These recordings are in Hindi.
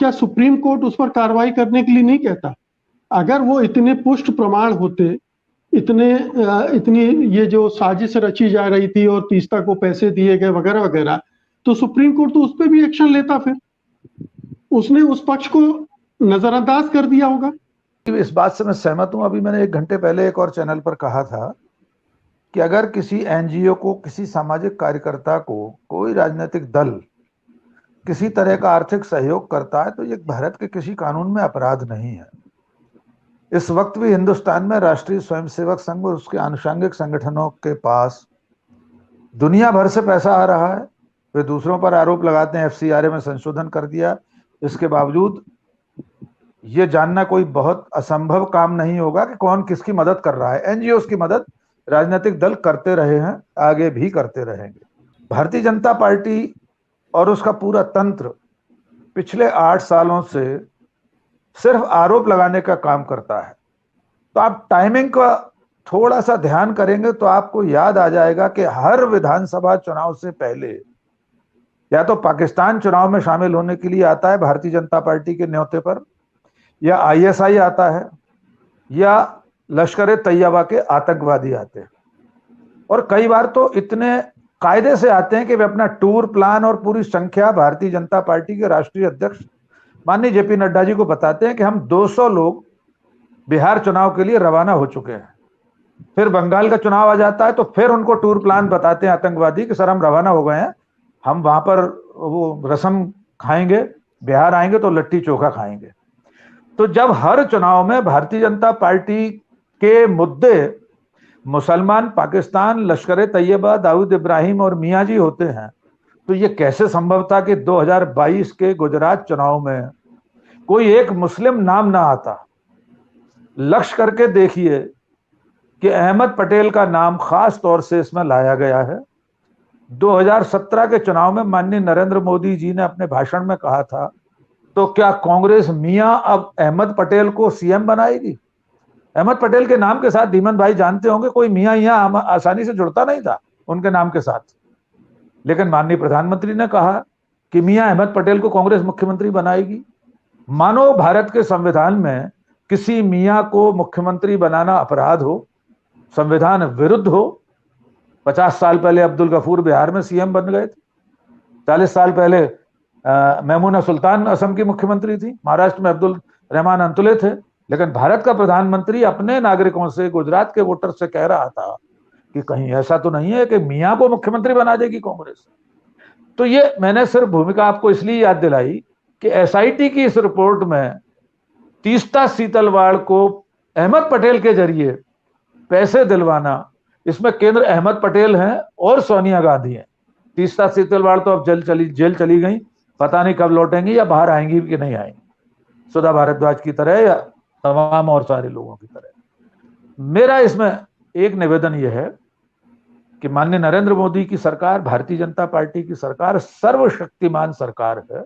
क्या सुप्रीम कोर्ट उस पर कार्रवाई करने के लिए नहीं कहता? अगर वो इतने पुष्ट प्रमाण होते, इतनी ये जो साजिश रची जा रही थी और तीस्ता को पैसे दिए गए वगैरह वगैरह, तो सुप्रीम कोर्ट तो उस पर भी एक्शन लेता। फिर उसने उस पक्ष को नजरअंदाज कर दिया होगा। इस बात से मैं सहमत हूं। अभी मैंने 1 घंटे पहले एक और चैनल पर कहा था कि अगर किसी एनजीओ को, किसी सामाजिक कार्यकर्ता को कोई राजनीतिक दल किसी तरह का आर्थिक सहयोग करता है तो ये भारत के किसी कानून में अपराध नहीं है। इस वक्त भी हिंदुस्तान में राष्ट्रीय स्वयंसेवक संघ और उसके आनुषंगिक संगठनों के पास दुनिया भर से पैसा आ रहा है। वे दूसरों पर आरोप लगाते हैं एफसीआरए में संशोधन कर दिया। इसके बावजूद ये जानना कोई बहुत असंभव काम नहीं होगा कि कौन किसकी मदद कर रहा है। एनजीओ की मदद राजनीतिक दल करते रहे हैं, आगे भी करते रहेंगे। भारतीय जनता पार्टी और उसका पूरा तंत्र पिछले 8 सालों से सिर्फ आरोप लगाने का काम करता है। तो आप टाइमिंग का थोड़ा सा ध्यान करेंगे तो आपको याद आ जाएगा कि हर विधानसभा चुनाव से पहले या तो पाकिस्तान चुनाव में शामिल होने के लिए आता है भारतीय जनता पार्टी के न्योते पर, या आईएसआई आता है, या लश्कर तैयबा के आतंकवादी आते हैं। और कई बार तो इतने कायदे से आते हैं कि वे अपना टूर प्लान और पूरी संख्या भारतीय जनता पार्टी के राष्ट्रीय अध्यक्ष माननीय जेपी नड्डा जी को बताते हैं कि हम 200 लोग बिहार चुनाव के लिए रवाना हो चुके हैं। फिर बंगाल का चुनाव आ जाता है तो फिर उनको टूर प्लान बताते हैं आतंकवादी कि सर हम रवाना हो गए हैं, हम वहां पर वो रसम खाएंगे, बिहार आएंगे तो लिट्टी चोखा खाएंगे। तो जब हर चुनाव में भारतीय जनता पार्टी के मुद्दे मुसलमान, पाकिस्तान, लश्कर तैयबा, दाऊद इब्राहिम और मियाँ जी होते हैं, तो ये कैसे संभव था कि 2022 के गुजरात चुनाव में कोई एक मुस्लिम नाम ना आता। लक्ष्य करके देखिए कि अहमद पटेल का नाम खास तौर से इसमें लाया गया है। 2017 के चुनाव में माननीय नरेंद्र मोदी जी ने अपने भाषण में कहा था, तो क्या कांग्रेस मियां अब अहमद पटेल को सीएम बनाएगी? अहमद पटेल के नाम के साथ धीमन भाई जानते होंगे कोई मियां यहां आसानी से जुड़ता नहीं था उनके नाम के साथ। लेकिन माननीय प्रधानमंत्री ने कहा कि मियां अहमद पटेल को कांग्रेस मुख्यमंत्री बनाएगी। मानो भारत के संविधान में किसी मियां को मुख्यमंत्री बनाना अपराध हो, संविधान विरुद्ध हो। 50 साल पहले अब्दुल गफूर बिहार में सीएम बन गए थे। 40 साल पहले मेमूना सुल्तान असम की मुख्यमंत्री थी। महाराष्ट्र में अब्दुल रहमान अंतुले थे। लेकिन भारत का प्रधानमंत्री अपने नागरिकों से, गुजरात के वोटर से कह रहा था कि कहीं ऐसा तो नहीं है कि मियां को मुख्यमंत्री बना देगी कांग्रेस। तो ये मैंने सिर्फ भूमिका आपको इसलिए याद दिलाई कि एसआईटी की इस रिपोर्ट में तीस्ता सीतलवाड़ को अहमद पटेल के जरिए पैसे दिलवाना, इसमें केंद्र अहमद पटेल हैं और सोनिया गांधी हैं। तीस्ता सीतलवाड़ तो अब जेल चली गई, पता नहीं कब लौटेंगी या बाहर आएंगी कि नहीं आएंगी, सुधा भारद्वाज की तरह या तमाम और सारे लोगों की तरह। मेरा इसमें एक निवेदन यह है कि माननीय नरेंद्र मोदी की सरकार, भारतीय जनता पार्टी की सरकार सर्वशक्तिमान सरकार है।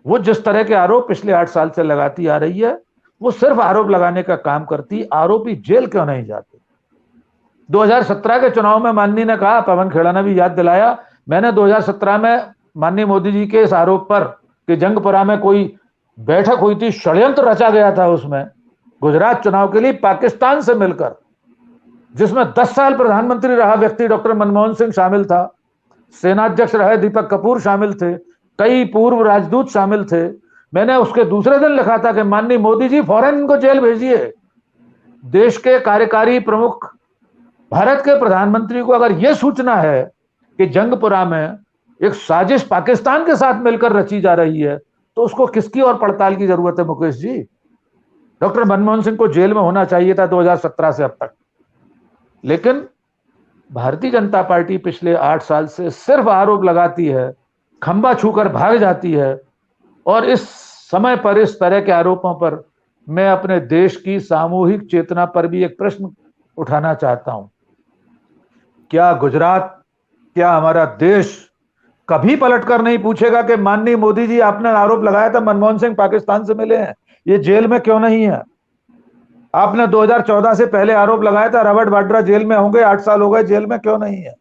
वो जिस तरह के आरोप पिछले 8 साल से लगाती आ रही है, वो सिर्फ आरोप लगाने का काम करती। आरोपी जेल क्यों नहीं जाते? 2017 के चुनाव में माननीय ने कहा, पवन खेड़ा ने भी याद दिलाया, मैंने 2017 में माननीय मोदी जी के इस आरोप पर कि जंगपुरा में कोई बैठक हुई थी, षड्यंत्र रचा गया था उसमें गुजरात चुनाव के लिए पाकिस्तान से मिलकर, जिसमें 10 साल प्रधानमंत्री रहा व्यक्ति डॉक्टर मनमोहन सिंह शामिल था, सेनाध्यक्ष रहे दीपक कपूर शामिल थे, कई पूर्व राजदूत शामिल थे। मैंने उसके दूसरे दिन लिखा था कि माननीय मोदी जी फौरन इनको जेल भेजिए। देश के कार्यकारी प्रमुख भारत के प्रधानमंत्री को अगर यह सूचना है कि जंगपुरा में एक साजिश पाकिस्तान के साथ मिलकर रची जा रही है, तो उसको किसकी और पड़ताल की जरूरत है मुकेश जी? डॉक्टर मनमोहन सिंह को जेल में होना चाहिए था 2017 से अब तक। लेकिन भारतीय जनता पार्टी पिछले 8 साल से सिर्फ आरोप लगाती है, खंबा छूकर भाग जाती है। और इस समय पर इस तरह के आरोपों पर मैं अपने देश की सामूहिक चेतना पर भी एक प्रश्न उठाना चाहता हूं। क्या गुजरात, क्या हमारा देश कभी पलटकर नहीं पूछेगा कि माननीय मोदी जी, आपने आरोप लगाया था मनमोहन सिंह पाकिस्तान से मिले हैं, ये जेल में क्यों नहीं है? आपने 2014 से पहले आरोप लगाया था रॉबर्ट वाड्रा जेल में होंगे, 8 साल हो गए, जेल में क्यों नहीं है?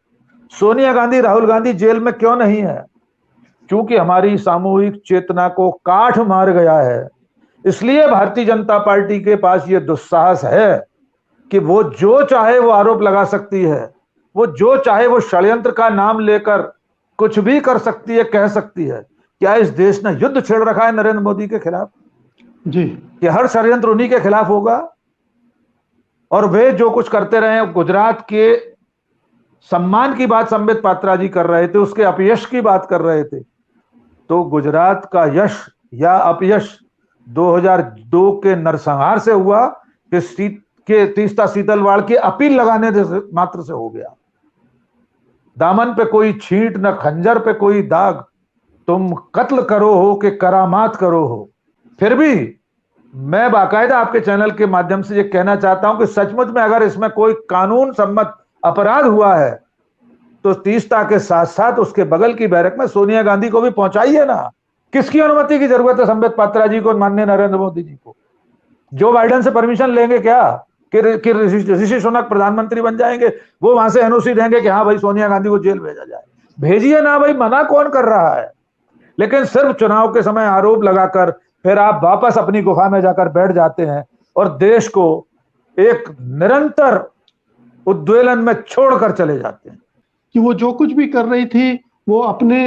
सोनिया गांधी, राहुल गांधी जेल में क्यों नहीं है? चूंकि हमारी सामूहिक चेतना को काठ मार गया है, इसलिए भारतीय जनता पार्टी के पास यह दुस्साहस है कि वो जो चाहे वो आरोप लगा सकती है, वो जो चाहे वो षड्यंत्र का नाम लेकर कुछ भी कर सकती है, कह सकती है। क्या इस देश ने युद्ध छेड़ रखा है नरेंद्र मोदी के खिलाफ जी, कि हर षड्यंत्र उन्हीं के खिलाफ होगा? और वे जो कुछ करते रहे, गुजरात के सम्मान की बात संबित पात्रा जी कर रहे थे, उसके अपयश की बात कर रहे थे। तो गुजरात का यश या अपयश 2002 के नरसंहार से हुआ कि तीस्ता सीतलवाड़ की अपील लगाने मात्र से हो गया। दामन पे कोई छींट न खंजर पे कोई दाग, तुम कत्ल करो हो कि करामात करो हो। फिर भी मैं बाकायदा आपके चैनल के माध्यम से ये कहना चाहता हूं कि सचमुच में अगर इसमें कोई कानून सम्मत अपराध हुआ है तो तीस्ता के साथ साथ उसके बगल की बैरक में सोनिया गांधी को भी पहुंचाइए ना। किसकी अनुमति की जरूरत है संबित पात्रा जी को, माननीय नरेंद्र मोदी जी को? जो बाइडेन से परमिशन लेंगे क्या कि ऋषि सुनक प्रधानमंत्री बन जाएंगे, वो वहां से एनओसी देंगे कि हाँ भाई सोनिया गांधी को जेल भेजा जाए? भेजिए ना भाई, मना कौन कर रहा है? लेकिन सिर्फ चुनाव के समय आरोप लगाकर फिर आप वापस अपनी गुफा में जाकर बैठ जाते हैं और देश को एक निरंतर उद्वेलन में छोड़कर चले जाते हैं कि वो जो कुछ भी कर रही थी वो अपने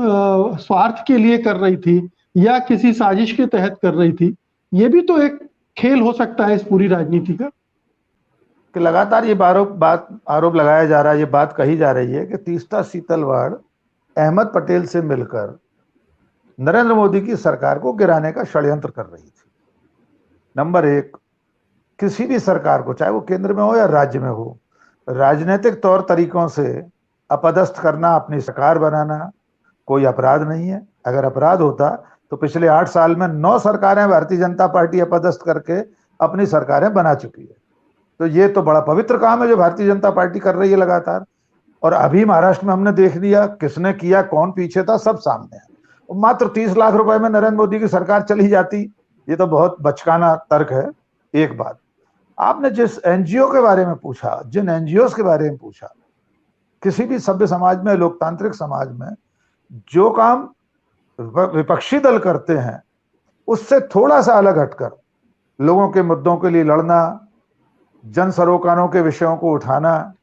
स्वार्थ के लिए कर रही थी या किसी साजिश के तहत कर रही थी। ये भी तो एक खेल हो सकता है इस पूरी राजनीति का, कि लगातार ये आरोप लगाया जा रहा है, ये बात कही जा रही है कि तीस्ता सीतलवाड़ अहमद पटेल से मिलकर नरेंद्र मोदी की सरकार को गिराने का षड्यंत्र कर रही थी। नंबर एक, किसी भी सरकार को, चाहे वो केंद्र में हो या राज्य में हो, राजनीतिक तौर तरीकों से अपदस्थ करना, अपनी सरकार बनाना कोई अपराध नहीं है। अगर अपराध होता तो पिछले 8 साल में 9 सरकारें भारतीय जनता पार्टी अपदस्थ करके अपनी सरकारें बना चुकी है। तो ये तो बड़ा पवित्र काम है जो भारतीय जनता पार्टी कर रही है लगातार। और अभी महाराष्ट्र में हमने देख लिया किसने किया, कौन पीछे था, सब सामने है। मात्र 30 लाख रुपए में नरेंद्र मोदी की सरकार चली जाती, ये तो बहुत बचकाना तर्क है। एक बात, आपने जिस एनजीओ के बारे में पूछा, जिन एनजीओ के बारे में पूछा, किसी भी सभ्य समाज में, लोकतांत्रिक समाज में जो काम विपक्षी दल करते हैं उससे थोड़ा सा अलग हटकर लोगों के मुद्दों के लिए लड़ना, जन सरोकारों के विषयों को उठाना,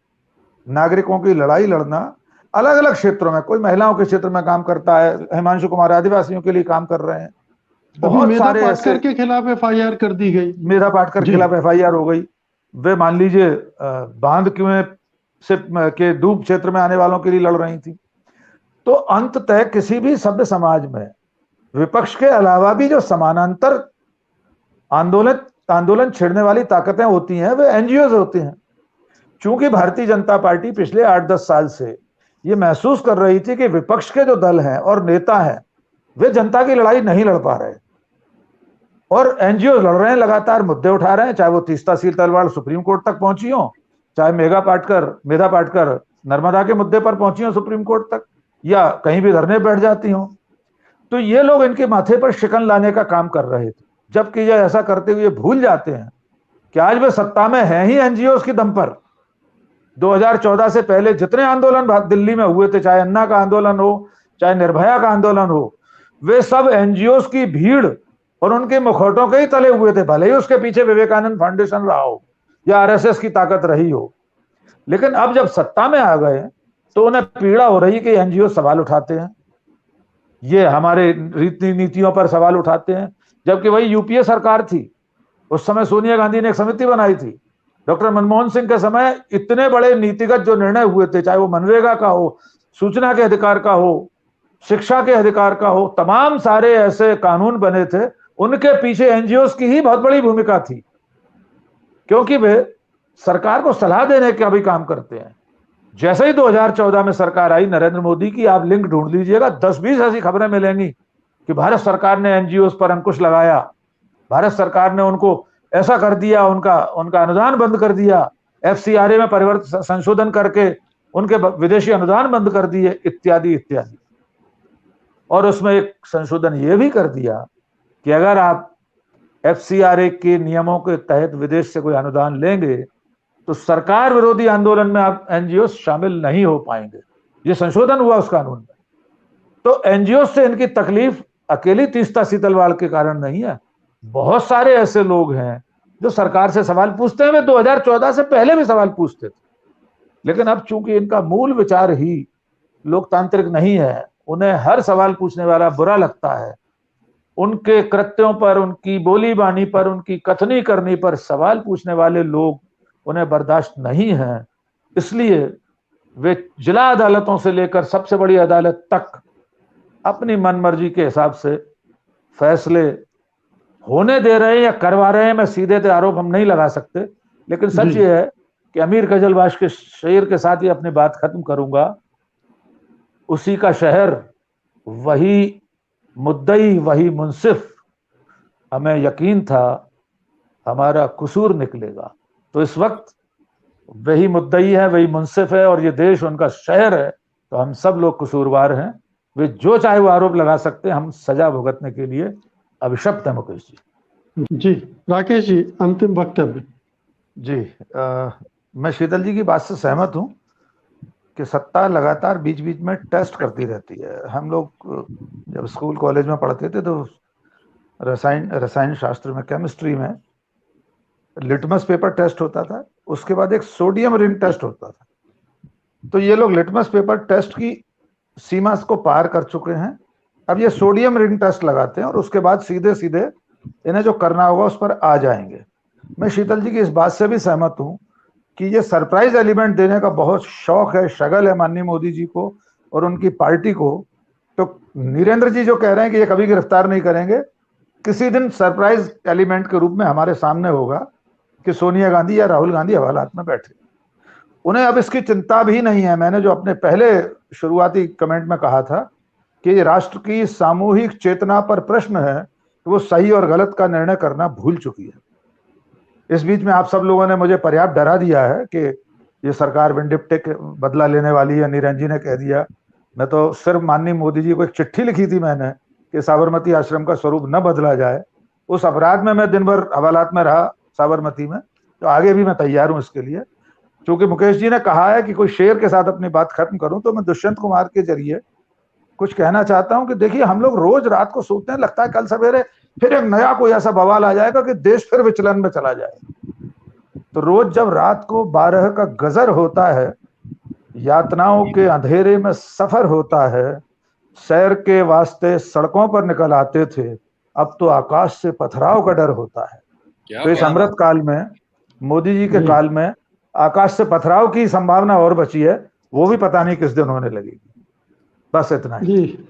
नागरिकों की लड़ाई लड़ना, अलग अलग क्षेत्रों में, कोई महिलाओं के क्षेत्र में काम करता है, हिमांशु कुमार आदिवासियों के लिए काम कर रहे हैं, बहुत सारे ऐसे। के खिलाफ एफआईआर कर दी गई, मेधा पाटकर के खिलाफ एफआईआर हो गई। वे मान लीजिए बांध के डूब क्षेत्र में आने वालों के लिए लड़ रही थी। तो अंततः किसी भी सभ्य समाज में विपक्ष के अलावा भी जो समानांतर आंदोलन छेड़ने वाली ताकतें होती हैं वे एनजीओ होती हैं। चूंकि भारतीय जनता पार्टी पिछले 8-10 साल से ये महसूस कर रही थी कि विपक्ष के जो दल हैं और नेता हैं वे जनता की लड़ाई नहीं लड़ पा रहे और एनजीओ लड़ रहे हैं, लगातार मुद्दे उठा रहे हैं, चाहे वो तीस्ता सीतलवाड़ सुप्रीम कोर्ट तक पहुंची हो, चाहे मेधा पाटकर नर्मदा के मुद्दे पर पहुंची हो सुप्रीम कोर्ट तक, या कहीं भी धरने बैठ जाती हो। तो ये लोग इनके माथे पर शिकन लाने का काम कर रहे थे, जबकि ये ऐसा करते हुए भूल जाते हैं कि आज वे सत्ता में हैं ही एनजीओ की दम पर। 2014 से पहले जितने आंदोलन दिल्ली में हुए थे, चाहे अन्ना का आंदोलन हो, चाहे निर्भया का आंदोलन हो, वे सब एनजीओ की भीड़ और उनके मुखौटों के ही तले हुए थे, भले ही उसके पीछे विवेकानंद फाउंडेशन रहा हो या आरएसएस की ताकत रही हो। लेकिन अब जब सत्ता में आ गए तो उन्हें पीड़ा हो रही कि एनजीओ सवाल उठाते हैं, ये हमारे रीति नीतियों पर सवाल उठाते हैं। जबकि वही यूपीए सरकार थी, उस समय सोनिया गांधी ने एक समिति बनाई थी। डॉक्टर मनमोहन सिंह के समय इतने बड़े नीतिगत जो निर्णय हुए थे, चाहे वो मनरेगा का हो, सूचना के अधिकार का हो, शिक्षा के अधिकार का हो, तमाम सारे ऐसे कानून बने थे, उनके पीछे एनजीओ की ही बहुत बड़ी भूमिका थी, क्योंकि वे सरकार को सलाह देने का भी काम करते हैं। जैसे ही 2014 में सरकार आई नरेंद्र मोदी की, आप लिंक ढूंढ लीजिएगा, 10-20 ऐसी खबरें मिलेंगी कि भारत सरकार ने एनजीओ पर अंकुश लगाया, भारत सरकार ने उनको ऐसा कर दिया, उनका अनुदान बंद कर दिया, एफसीआरए में परिवर्तन संशोधन करके उनके विदेशी अनुदान बंद कर दिए, इत्यादि इत्यादि। और उसमें एक संशोधन यह भी कर दिया कि अगर आप एफसीआरए के नियमों के तहत विदेश से कोई अनुदान लेंगे तो सरकार विरोधी आंदोलन में आप एनजीओ शामिल नहीं हो पाएंगे। ये संशोधन हुआ उस कानून में। तो एनजीओ से इनकी तकलीफ अकेली तीस्ता सीतलवाड़ के कारण नहीं है, बहुत सारे ऐसे लोग हैं जो सरकार से सवाल पूछते हैं। वे 2014 से पहले भी सवाल पूछते थे, लेकिन अब चूंकि इनका मूल विचार ही लोकतांत्रिक नहीं है, उन्हें हर सवाल पूछने वाला बुरा लगता है, उनके कृत्यों पर, उनकी बोली बानी पर, उनकी कथनी करनी पर सवाल पूछने वाले लोग उन्हें बर्दाश्त नहीं है। इसलिए वे जिला अदालतों से लेकर सबसे बड़ी अदालत तक अपनी मनमर्जी के हिसाब से फैसले होने दे रहे हैं या करवा रहे हैं। मैं सीधे तो आरोप हम नहीं लगा सकते, लेकिन सच ये है कि अमीर गजलबाज के शेर के साथ ही अपनी बात खत्म करूंगा। उसी का शहर, वही मुद्दई, वही मुंसिफ, हमें यकीन था हमारा कसूर निकलेगा। तो इस वक्त वही मुद्दई है, वही मुंसिफ है और ये देश उनका शहर है, तो हम सब लोग कसूरवार हैं। वे जो चाहे वो आरोप लगा सकते हैं, हम सजा भुगतने के लिए अभिशप्त है। मुकेश जी। जी राकेश जी, अंतिम वक्तव्य। जी, मैं शीतल जी की बात से सहमत हूं कि सत्ता लगातार बीच बीच में टेस्ट करती रहती है। हम लोग जब स्कूल कॉलेज में पढ़ते थे तो रसायन शास्त्र में, केमिस्ट्री में लिटमस पेपर टेस्ट होता था, उसके बाद एक सोडियम रिंग टेस्ट होता था। तो ये लोग लिटमस पेपर टेस्ट की सीमा को पार कर चुके हैं, अब ये सोडियम रिंग टेस्ट लगाते हैं और उसके बाद सीधे सीधे इन्हें जो करना होगा उस पर आ जाएंगे। मैं शीतल जी की इस बात से भी सहमत हूं कि ये सरप्राइज एलिमेंट देने का बहुत शौक है, शगल है माननीय मोदी जी को और उनकी पार्टी को। तो नीरेंद्र जी जो कह रहे हैं कि ये कभी गिरफ्तार नहीं करेंगे, किसी दिन सरप्राइज एलिमेंट के रूप में हमारे सामने होगा कि सोनिया गांधी या राहुल गांधी हवालात में बैठे। उन्हें अब इसकी चिंता भी नहीं है। मैंने जो अपने पहले शुरुआती कमेंट में कहा था कि राष्ट्र की सामूहिक चेतना पर प्रश्न है तो वो सही और गलत का निर्णय करना भूल चुकी है। इस बीच में आप सब लोगों ने मुझे पर्याप्त डरा दिया है कि ये सरकार विंडिक्टिव बदला लेने वाली है। नीरज जी ने कह दिया, मैं तो सिर्फ माननीय मोदी जी को एक चिट्ठी लिखी थी मैंने कि साबरमती आश्रम का स्वरूप न बदला जाए। उस अपराध में मैं दिन भर हवालात में रहा साबरमती में, तो आगे भी मैं तैयार हूं इसके लिए। क्योंकि मुकेश जी ने कहा है कि कोई शेर के साथ अपनी बात खत्म करूं, तो मैं दुष्यंत कुमार के जरिए कुछ कहना चाहता हूं कि देखिए, हम लोग रोज रात को सोते हैं, लगता है कल सवेरे फिर एक नया कोई ऐसा बवाल आ जाएगा कि देश फिर विचलन में चला जाएगा। तो रोज जब रात को 12 का गजर होता है, यातनाओं के अंधेरे में सफर होता है, सैर के वास्ते सड़कों पर निकल आते थे, अब तो आकाश से पथराव का डर होता है। तो इस अमृत काल में, मोदी जी के काल में आकाश से पथराव की संभावना और बची है, वो भी पता नहीं किस दिन होने लगेगी। बस इतना ही। जी